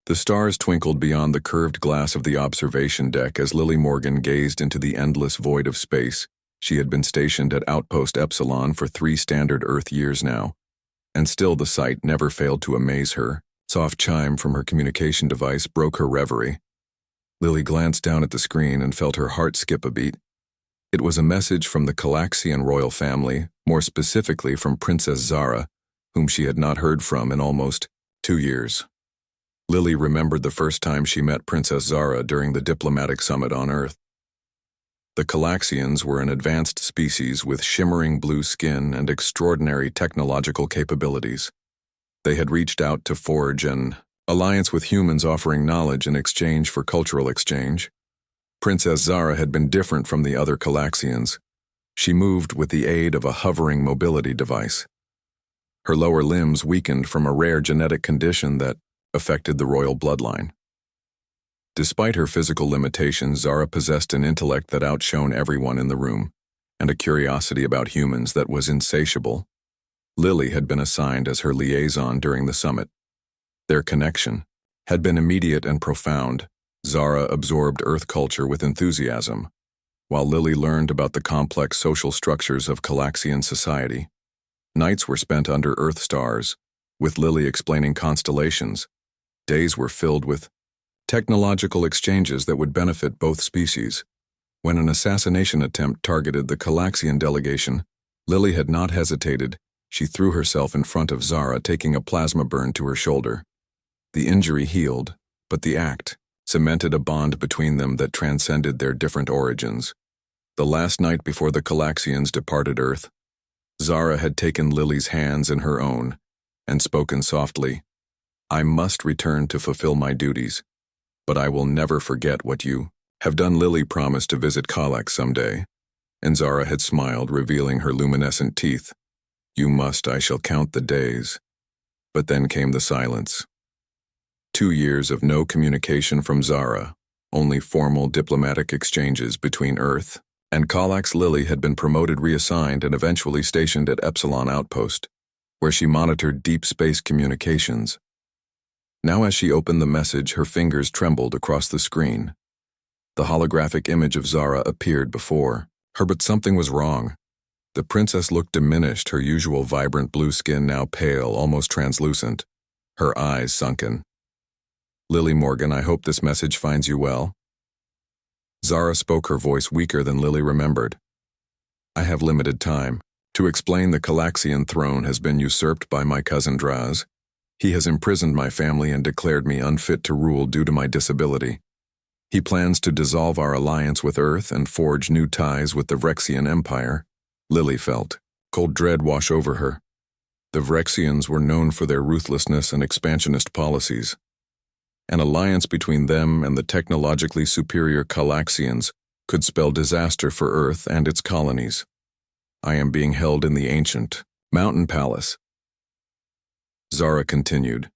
The stars twinkled beyond the curved glass of the observation deck as Lily Morgan gazed into the endless void of space. She had been stationed at Outpost Epsilon for 3 standard Earth years now, and still the sight never failed to amaze her. Soft chime from her communication device broke her reverie. Lily glanced down at the screen and felt her heart skip a beat. It was a message from the Calaxian royal family, more specifically from Princess Zara, whom she had not heard from in almost 2 years. Lily remembered the first time she met Princess Zara during the diplomatic summit on Earth. The Calaxians were an advanced species with shimmering blue skin and extraordinary technological capabilities. They had reached out to forge an alliance with humans offering knowledge in exchange for cultural exchange. Princess Zara had been different from the other Calaxians. She moved with the aid of a hovering mobility device. Her lower limbs weakened from a rare genetic condition that affected the royal bloodline. Despite her physical limitations, Zara possessed an intellect that outshone everyone in the room, and a curiosity about humans that was insatiable. Lily had been assigned as her liaison during the summit. Their connection had been immediate and profound. Zara absorbed Earth culture with enthusiasm, while Lily learned about the complex social structures of Calaxian society. Nights were spent under Earth stars, with Lily explaining constellations. Days were filled with technological exchanges that would benefit both species. When an assassination attempt targeted the Calaxian delegation, Lily had not hesitated. She threw herself in front of Zara, taking a plasma burn to her shoulder. The injury healed, but the act cemented a bond between them that transcended their different origins. The last night before the Calaxians departed Earth, Zara had taken Lily's hands in her own and spoken softly, "I must return to fulfill my duties, but I will never forget what you have done." Lily promised to visit Kalax someday, and Zara had smiled, revealing her luminescent teeth. "You must, I shall count the days." But then came the silence. 2 years of no communication from Zara, only formal diplomatic exchanges between Earth and Kalax. Lily had been promoted, reassigned, and eventually stationed at Epsilon Outpost, where she monitored deep space communications. Now as she opened the message, her fingers trembled across the screen. The holographic image of Zara appeared before her, but something was wrong. The princess looked diminished, her usual vibrant blue skin now pale, almost translucent, her eyes sunken. "Lily Morgan, I hope this message finds you well." Zara spoke, her voice weaker than Lily remembered. "I have limited time. To explain, the Calaxian throne has been usurped by my cousin Draz. He has imprisoned my family and declared me unfit to rule due to my disability. He plans to dissolve our alliance with Earth and forge new ties with the Vrexian Empire." Lily felt cold dread wash over her. The Vrexians were known for their ruthlessness and expansionist policies. An alliance between them and the technologically superior Calaxians could spell disaster for Earth and its colonies. "I am being held in the ancient mountain palace." Zara continued,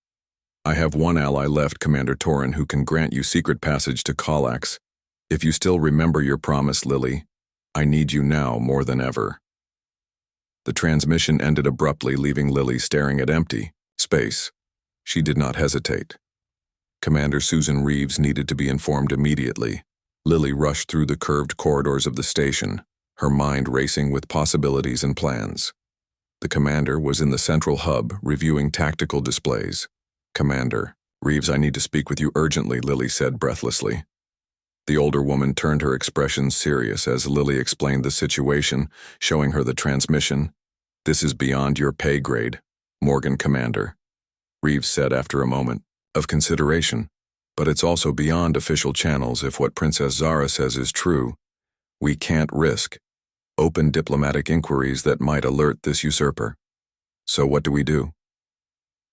"I have one ally left, Commander Torin, who can grant you secret passage to Kalax. If you still remember your promise, Lily, I need you now more than ever." The transmission ended abruptly, leaving Lily staring at empty space. She did not hesitate. Commander Susan Reeves needed to be informed immediately. Lily rushed through the curved corridors of the station, her mind racing with possibilities and plans. The commander was in the central hub, reviewing tactical displays. "Commander Reeves, I need to speak with you urgently," Lily said breathlessly. The older woman turned, her expression serious as Lily explained the situation, showing her the transmission. "This is beyond your pay grade, Morgan Commander," Reeves said after a moment of consideration. "But it's also beyond official channels. If what Princess Zara says is true, we can't risk open diplomatic inquiries that might alert this usurper. So what do we do?"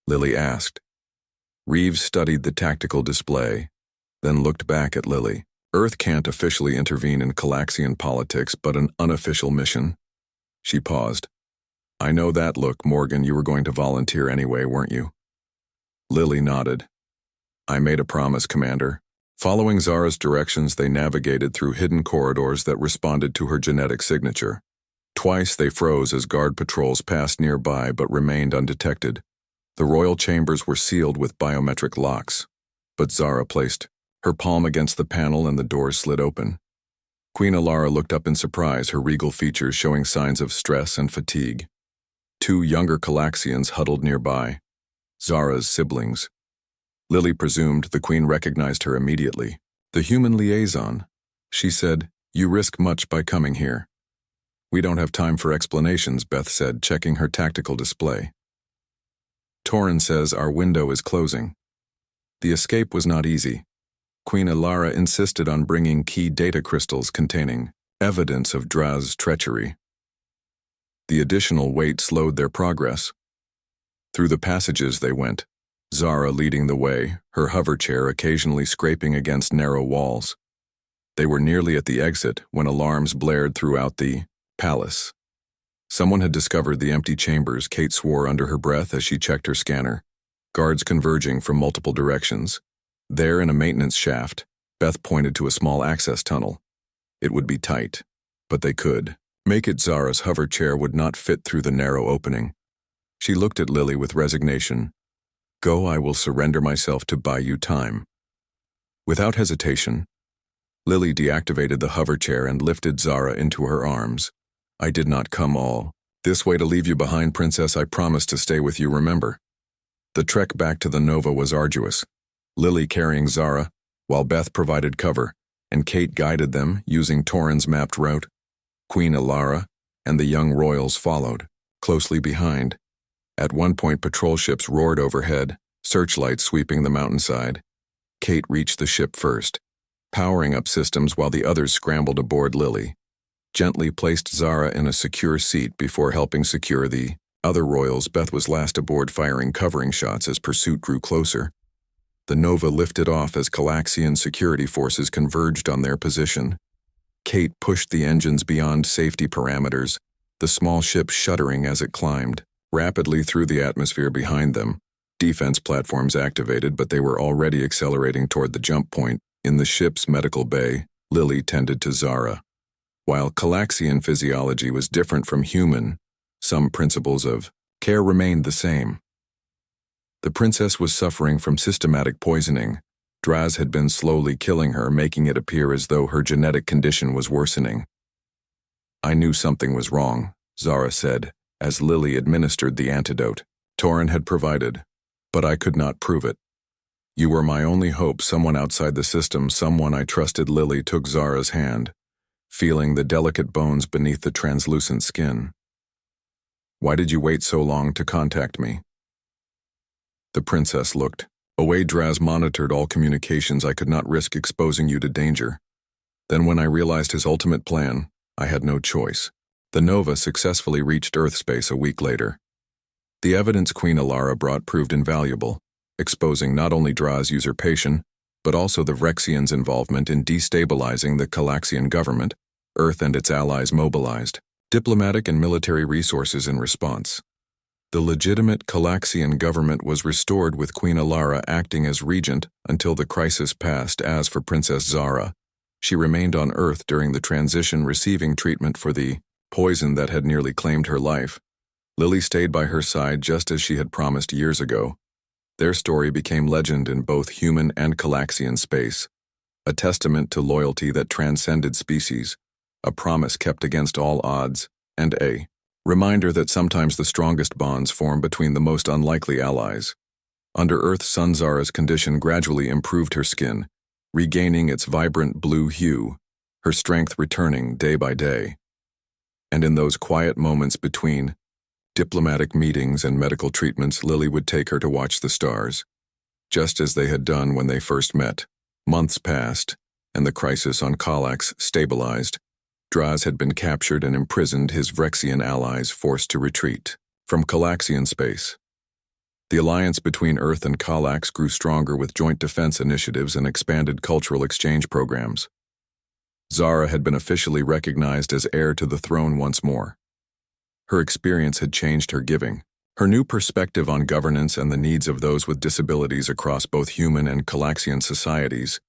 Lily asked. Reeves studied the tactical display, then looked back at Lily. "Earth can't officially intervene in Calaxian politics, but an unofficial mission." She paused. "I know that. Look, Morgan, you were going to volunteer anyway, weren't you?" Lily nodded. "I made a promise, Commander." Following Zara's directions, they navigated through hidden corridors that responded to her genetic signature. Twice they froze as guard patrols passed nearby but remained undetected. The royal chambers were sealed with biometric locks, but Zara placed her palm against the panel and the doors slid open. Queen Alara looked up in surprise, her regal features showing signs of stress and fatigue. Two younger Calaxians huddled nearby, Zara's siblings. Lily presumed the queen recognized her immediately. "The human liaison," she said, "you risk much by coming here." "We don't have time for explanations," Beth said, checking her tactical display. "Torin says our window is closing." The escape was not easy. Queen Alara insisted on bringing key data crystals containing evidence of Draz's treachery. The additional weight slowed their progress. Through the passages they went, Zara leading the way, her hover chair occasionally scraping against narrow walls. They were nearly at the exit when alarms blared throughout the palace. Someone had discovered the empty chambers, Kate swore under her breath as she checked her scanner. Guards converging from multiple directions. There in a maintenance shaft, Beth pointed to a small access tunnel. It would be tight, but they could make it. Zara's hover chair would not fit through the narrow opening. She looked at Lily with resignation. "Go, I will surrender myself to buy you time." Without hesitation, Lily deactivated the hover chair and lifted Zara into her arms. "I did not come all this way to leave you behind, Princess. I promised to stay with you, remember?" The trek back to the Nova was arduous. Lily carrying Zara, while Beth provided cover, and Kate guided them using Torin's mapped route. Queen Alara and the young royals followed, closely behind. At one point, patrol ships roared overhead, searchlights sweeping the mountainside. Kate reached the ship first, powering up systems while the others scrambled aboard. Lily gently placed Zara in a secure seat before helping secure the other royals. Beth was last aboard, firing covering shots as pursuit grew closer. The Nova lifted off as Calaxian security forces converged on their position. Kate pushed the engines beyond safety parameters, the small ship shuddering as it climbed rapidly through the atmosphere behind them. Defense platforms activated, but they were already accelerating toward the jump point. In the ship's medical bay, Lily tended to Zara. While Calaxian physiology was different from human, some principles of care remained the same. The princess was suffering from systematic poisoning. Draz had been slowly killing her, making it appear as though her genetic condition was worsening. "I knew something was wrong," Zara said, as Lily administered the antidote Torin had provided, "but I could not prove it. You were my only hope, someone outside the system, someone I trusted." Lily took Zara's hand, feeling the delicate bones beneath the translucent skin. "Why did you wait so long to contact me?" The princess looked away. "Draz monitored all communications. I could not risk exposing you to danger. Then when I realized his ultimate plan, I had no choice." The Nova successfully reached Earth space a week later. The evidence Queen Alara brought proved invaluable, exposing not only Draz's usurpation, but also the Vrexians' involvement in destabilizing the Calaxian government. Earth and its allies mobilized diplomatic and military resources in response. The legitimate Calaxian government was restored, with Queen Alara acting as regent until the crisis passed. As for Princess Zara, she remained on Earth during the transition, receiving treatment for the poison that had nearly claimed her life. Lily stayed by her side just as she had promised years ago. Their story became legend in both human and Calaxian space, a testament to loyalty that transcended species, a promise kept against all odds, and a reminder that sometimes the strongest bonds form between the most unlikely allies. Under Earth, Zara's condition gradually improved, her skin regaining its vibrant blue hue, her strength returning day by day. And in those quiet moments between diplomatic meetings and medical treatments, Lily would take her to watch the stars, just as they had done when they first met. Months passed, and the crisis on Calax stabilized. Draz had been captured and imprisoned, his Vrexian allies forced to retreat from Calaxian space. The alliance between Earth and Calax grew stronger, with joint defense initiatives and expanded cultural exchange programs. Zara had been officially recognized as heir to the throne once more. Her experience had changed her giving. Her new perspective on governance and the needs of those with disabilities across both human and Calaxian societies.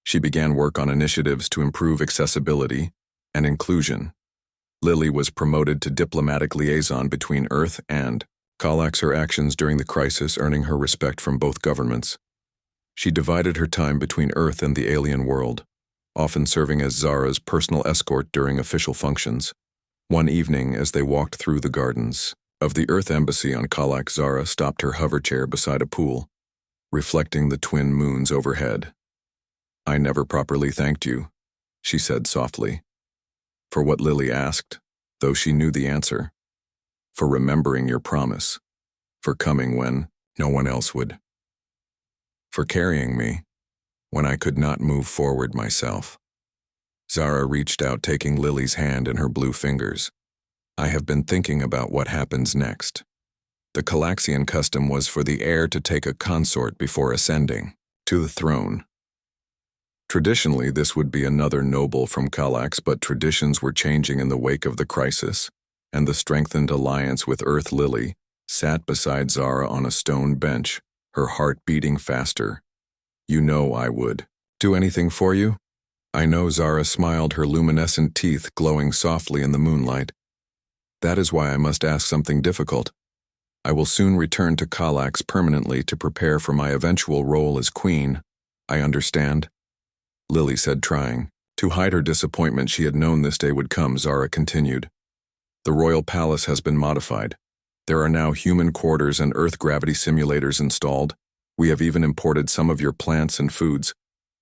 She began work on initiatives to improve accessibility and inclusion. Lily was promoted to diplomatic liaison between Earth and Calax, her actions during the crisis earning her respect from both governments. She divided her time between Earth and the alien world, often serving as Zara's personal escort during official functions. One evening, as they walked through the gardens of the Earth Embassy on Kalak, Zara stopped her hoverchair beside a pool, reflecting the twin moons overhead. "I never properly thanked you," she said softly. "For what Lily asked, though she knew the answer. For remembering your promise. For coming when no one else would. For carrying me when I could not move forward myself." Zara reached out, taking Lily's hand in her blue fingers. "I have been thinking about what happens next. The Calaxian custom was for the heir to take a consort before ascending to the throne. Traditionally, this would be another noble from Calax, but traditions were changing in the wake of the crisis, and the strengthened alliance with Earth. Lily sat beside Zara on a stone bench, her heart beating faster. "You know I would do anything for you?" "I know," Zara smiled, her luminescent teeth glowing softly in the moonlight. "That is why I must ask something difficult. I will soon return to Calax permanently to prepare for my eventual role as queen. I understand," Lily said, trying to hide her disappointment. She had known this day would come. Zara continued. "The royal palace has been modified. There are now human quarters and Earth gravity simulators installed. We have even imported some of your plants and foods,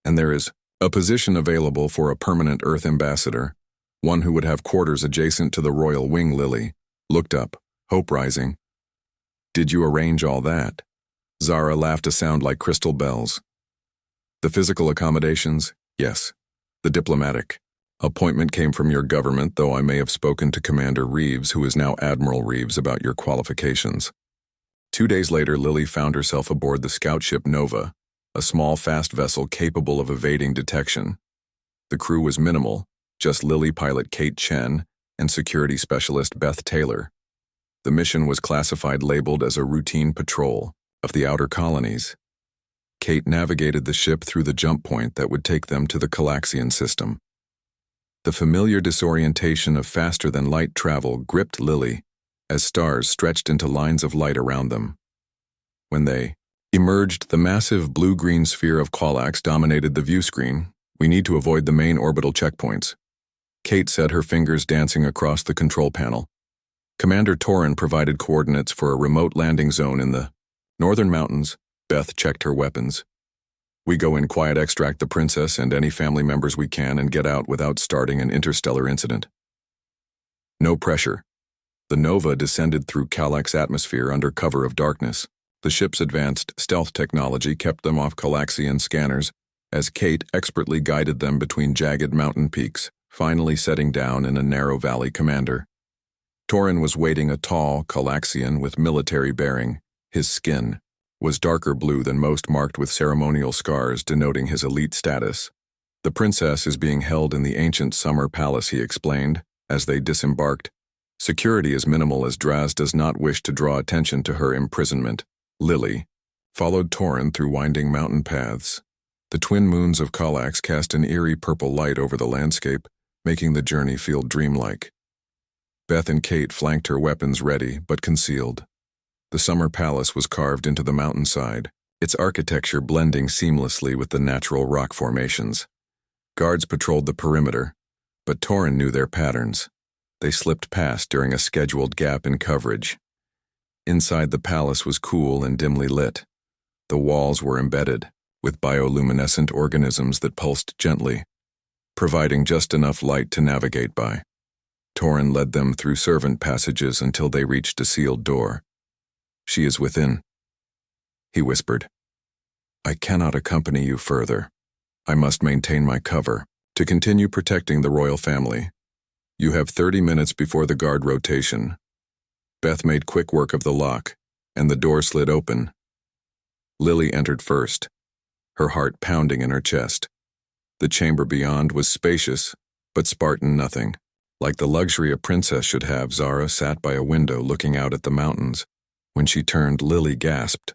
and there is a position available for a permanent Earth ambassador, one who would have quarters adjacent to the royal wing." Lily looked up, hope rising. "Did you arrange all that?" Zara laughed, a sound like crystal bells. "The physical accommodations, yes. The diplomatic appointment came from your government, though I may have spoken to Commander Reeves, who is now Admiral Reeves, about your qualifications." 2 days later, Lily found herself aboard the scout ship Nova, a small, fast vessel capable of evading detection. The crew was minimal, just Lily, pilot Kate Chen, and security specialist Beth Taylor. The mission was classified, labeled as a routine patrol of the outer colonies. Kate navigated the ship through the jump point that would take them to the Calaxian system. The familiar disorientation of faster-than-light travel gripped Lily as stars stretched into lines of light around them. When they emerged, the massive blue-green sphere of Calax dominated the view screen. "We need to avoid the main orbital checkpoints," Kate said, her fingers dancing across the control panel. Commander Torin provided coordinates for a remote landing zone in the northern mountains. Beth checked her weapons. "We go in quiet, extract the princess and any family members we can, and get out without starting an interstellar incident. No pressure." The Nova descended through Calax atmosphere under cover of darkness. The ship's advanced stealth technology kept them off Calaxian scanners, as Kate expertly guided them between jagged mountain peaks, finally setting down in a narrow valley. Commander Torin was waiting, a tall Calaxian with military bearing. His skin was darker blue than most, marked with ceremonial scars denoting his elite status. "The princess is being held in the ancient summer palace," he explained, as they disembarked. "Security is minimal as Draz does not wish to draw attention to her imprisonment." Lily followed Torin through winding mountain paths. The twin moons of Calax cast an eerie purple light over the landscape, making the journey feel dreamlike. Beth and Kate flanked her, weapons ready but concealed. The summer palace was carved into the mountainside, its architecture blending seamlessly with the natural rock formations. Guards patrolled the perimeter, but Torin knew their patterns. They slipped past during a scheduled gap in coverage. Inside, the palace was cool and dimly lit. The walls were embedded with bioluminescent organisms that pulsed gently, providing just enough light to navigate by. Torin led them through servant passages until they reached a sealed door. "She is within," he whispered. "I cannot accompany you further. I must maintain my cover to continue protecting the royal family. You have 30 minutes before the guard rotation." Beth made quick work of the lock, and the door slid open. Lily entered first, her heart pounding in her chest. The chamber beyond was spacious, but Spartan nothing. Like the luxury a princess should have, Zara sat by a window looking out at the mountains. When she turned, Lily gasped.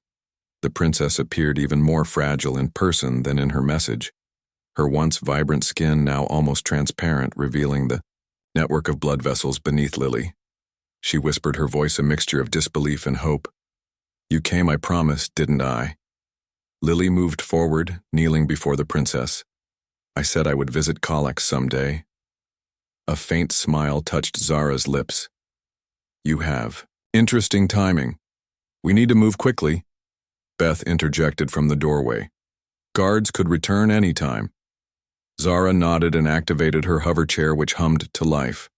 The princess appeared even more fragile in person than in her message. Her once vibrant skin now almost transparent, revealing the network of blood vessels beneath Lily. She whispered, her voice a mixture of disbelief and hope. "You came, I promised, didn't I?" Lily moved forward, kneeling before the princess. I said I would visit Kalax someday. A faint smile touched Zara's lips. You have. Interesting timing. We need to move quickly. Beth interjected from the doorway. Guards could return any time. Zara nodded and activated her hover chair, which hummed to life.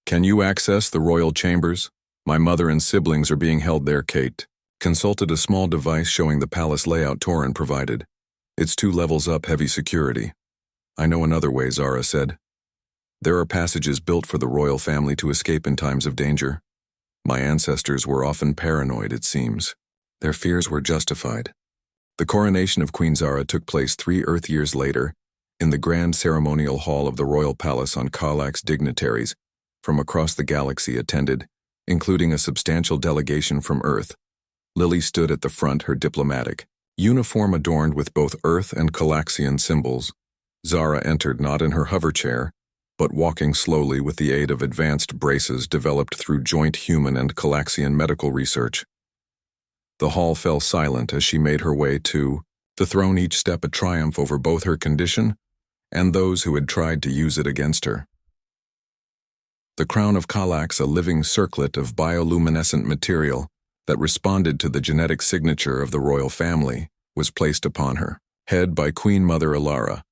Can you access the royal chambers? My mother and siblings are being held there, Kate. Consulted a small device showing the palace layout Torin provided. It's 2 levels up, heavy security. I know another way, Zara said. There are passages built for the royal family to escape in times of danger. My ancestors were often paranoid, it seems. Their fears were justified. The coronation of Queen Zara took place 3 Earth years later, in the grand ceremonial hall of the royal palace on Kalax. Dignitaries from across the galaxy attended, including a substantial delegation from Earth. Lily stood at the front, her diplomatic uniform adorned with both Earth and Kalaxian symbols. Zara entered not in her hover chair, but walking slowly with the aid of advanced braces developed through joint human and Kalaxian medical research. The hall fell silent as she made her way to the throne, each step a triumph over both her condition and those who had tried to use it against her. The crown of Kalax, a living circlet of bioluminescent material that responded to the genetic signature of the royal family, was placed upon her head by Queen Mother Alara.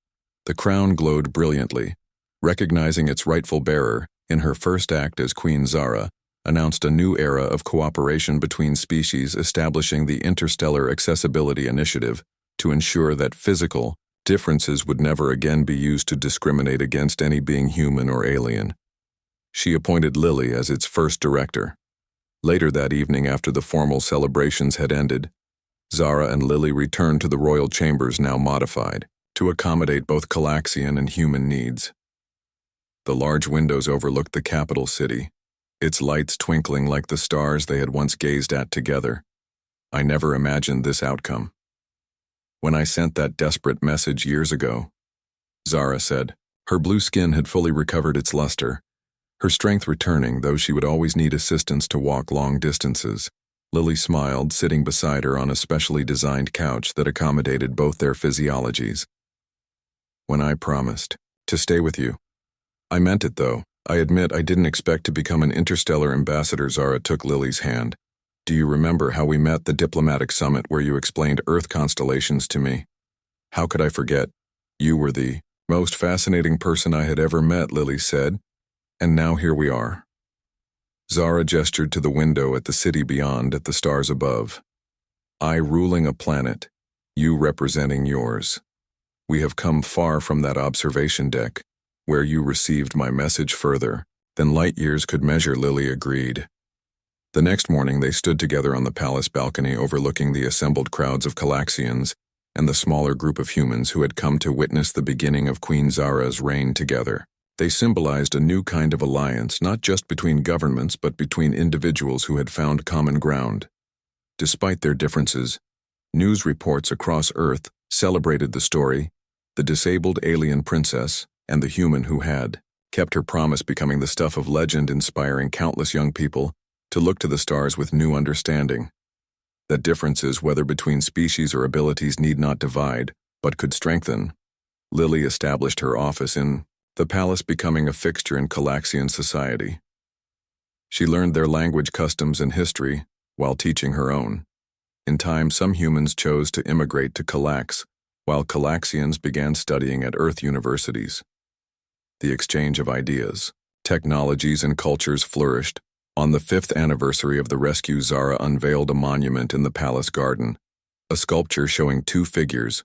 The crown glowed brilliantly. Recognizing its rightful bearer, in her first act as Queen Zara, announced a new era of cooperation between species, establishing the Interstellar Accessibility Initiative to ensure that physical differences would never again be used to discriminate against any being human or alien. She appointed Lily as its first director. Later that evening, after the formal celebrations had ended, Zara and Lily returned to the royal chambers, now modified, to accommodate both Kalaxian and human needs. The large windows overlooked the capital city, its lights twinkling like the stars they had once gazed at together. I never imagined this outcome. When I sent that desperate message years ago, Zara said, her blue skin had fully recovered its luster, her strength returning, though she would always need assistance to walk long distances. Lily smiled, sitting beside her on a specially designed couch that accommodated both their physiologies. When I promised to stay with you, I meant it, though. I admit I didn't expect to become an interstellar ambassador. Zara took Lily's hand. Do you remember how we met the diplomatic summit where you explained Earth constellations to me? How could I forget? You were the most fascinating person I had ever met, Lily said. And now here we are. Zara gestured to the window at the city beyond, at the stars above. I ruling a planet, you representing yours. We have come far from that observation deck, where you received my message further than light years could measure, Lily agreed. The next morning they stood together on the palace balcony overlooking the assembled crowds of Kalaxians and the smaller group of humans who had come to witness the beginning of Queen Zara's reign together. They symbolized a new kind of alliance, not just between governments but between individuals who had found common ground. Despite their differences, news reports across Earth celebrated the story, the disabled alien princess, and the human who had kept her promise, becoming the stuff of legend, inspiring countless young people to look to the stars with new understanding. That differences, whether between species or abilities, need not divide, but could strengthen. Lily established her office in the palace, becoming a fixture in Kalaxian society. She learned their language, customs, and history while teaching her own. In time, some humans chose to immigrate to Kalax, while Kalaxians began studying at Earth universities. The exchange of ideas, technologies, and cultures flourished. On the 5th anniversary of the rescue, Zara unveiled a monument in the palace garden, a sculpture showing 2 figures,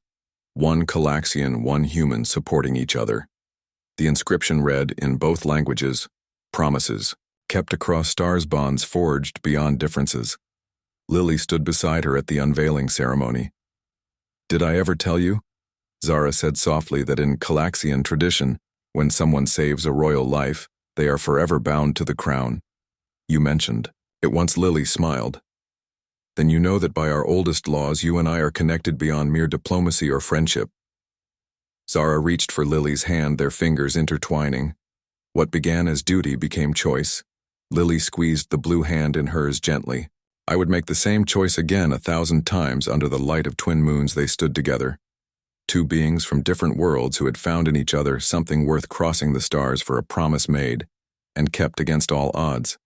one Kalaxian, one human, supporting each other. The inscription read, in both languages, promises, kept across stars, bonds forged beyond differences. Lily stood beside her at the unveiling ceremony. Did I ever tell you? Zara said softly that in Kalaxian tradition, when someone saves a royal life, they are forever bound to the crown. You mentioned it once. Lily smiled. Then you know that by our oldest laws you and I are connected beyond mere diplomacy or friendship. Zara reached for Lily's hand, their fingers intertwining. What began as duty became choice. Lily squeezed the blue hand in hers gently. I would make the same choice again 1,000 times. Under the light of twin moons they stood together. Two beings from different worlds who had found in each other something worth crossing the stars for, a promise made, and kept against all odds.